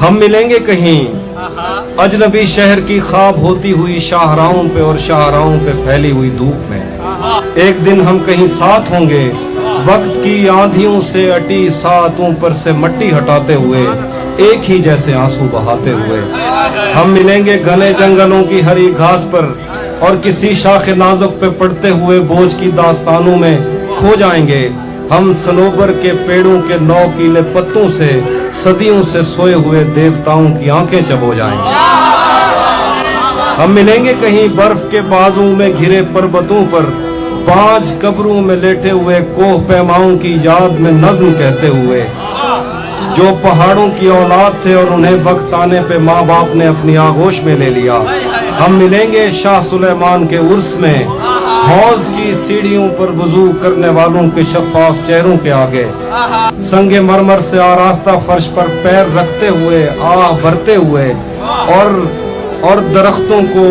हम मिलेंगे कहीं अजनबी शहर की ख्वाब होती हुई शाहराहों पे और शाहराहों पे फैली हुई धूप में। एक दिन हम कहीं साथ होंगे, वक्त की आंधियों से अटी सातों पर से मट्टी हटाते हुए, एक ही जैसे आंसू बहाते हुए। हम मिलेंगे घने जंगलों की हरी घास पर और किसी शाख नाजुक पे पड़ते हुए बोझ की दास्तानों में खो जाएंगे। हम सनोबर के पेड़ों के नौकीले पत्तों से सदियों से सोए हुए देवताओं की आंखें चबो जाएंगे। हम मिलेंगे कहीं बर्फ के बाजू में घिरे पर्वतों पर, 5 कब्रों में लेटे हुए कोह पैमाओं की याद में नज्म कहते हुए, जो पहाड़ों की औलाद थे और उन्हें वक्त आने पे माँ बाप ने अपनी आगोश में ले लिया। हम मिलेंगे शाह सुलेमान के उर्स में, हौज की सीढ़ियों पर वुजू करने वालों के शफाफ चेहरों के आगे, संगे मरमर से आरास्ता फर्श पर पैर रखते हुए, आह भरते हुए और दरख्तों को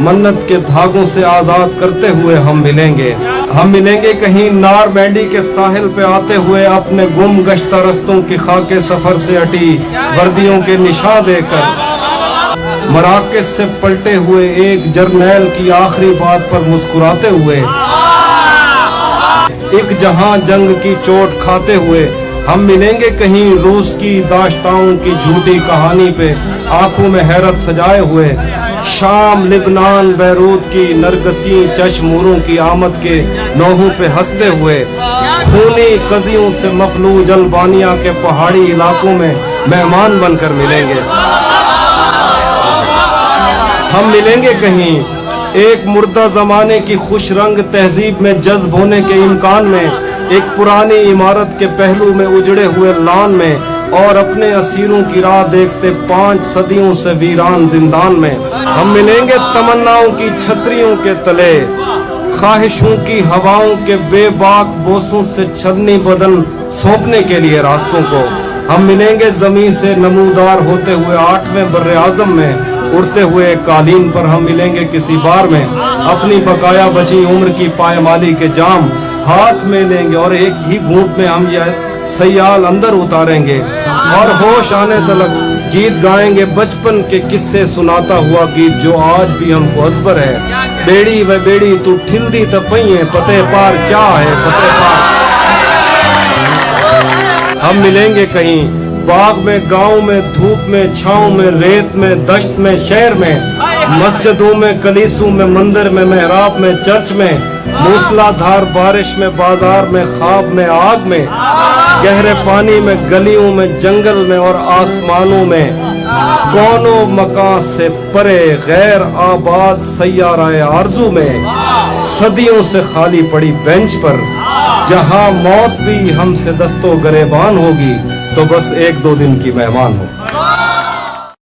मन्नत के धागों से आजाद करते हुए हम मिलेंगे। हम मिलेंगे कहीं नार बैंडी के साहिल पे आते हुए, अपने गुम गश्ता रस्तों की खाके सफर से अटी वर्दियों के निशान देकर, मराकज से पलटे हुए एक जर्नैल की आखिरी बात पर मुस्कुराते हुए, एक जहां जंग की चोट खाते हुए। हम मिलेंगे कहीं रूस की दाश्ताओं की झूठी कहानी पे आंखों में हैरत सजाए हुए, शाम लिबनान बैरूत की नरगसी चश्मूरों की आमद के नौहों पे हंसते हुए, खूनी कजियों से मफलूज अल्बानिया के पहाड़ी इलाकों में मेहमान बनकर मिलेंगे। हम मिलेंगे कहीं एक मुर्दा जमाने की खुश रंग तहजीब में जज्ब होने के इम्कान में, एक पुरानी इमारत के पहलू में उजड़े हुए लान में, और अपने असीरों की राह देखते 5 सदियों से वीरान जिंदान में। हम मिलेंगे तमन्नाओं की छतरियों के तले, ख्वाहिशों की हवाओं के बेबाक बोसों से छलनी बदन सौंपने के लिए रास्तों को। हम मिलेंगे जमीन से नमूदार होते हुए 8वें बर्रे आजम में, उड़ते हुए कालीन पर हम मिलेंगे किसी बार में, अपनी बकाया बची उम्र की पायमाली के जाम हाथ में लेंगे और एक ही घूंट में हम यह सयाल अंदर उतारेंगे और होश आने तलक गीत गाएंगे, बचपन के किस्से सुनाता हुआ गीत जो आज भी हमको अजबर है। बेड़ी व बेड़ी तू ठिल्दी तपइए, पते पार क्या है पते पार। हम मिलेंगे कहीं बाग में, गांव में, धूप में, छांव में, रेत में, दश्त में, शहर में, मस्जिदों में, कलीसों में, मंदिर में, मेहराब में, चर्च में, मूसलाधार बारिश में, बाजार में, ख्वाब में, आग में, गहरे पानी में, गलियों में, जंगल में और आसमानों में, कौनों मकान से परे गैर आबाद सैयाराए आरज़ू में, सदियों से खाली पड़ी बेंच पर, जहां मौत भी हमसे दस्तो गरेबान होगी तो बस 1-2 दिन की मेहमान हो।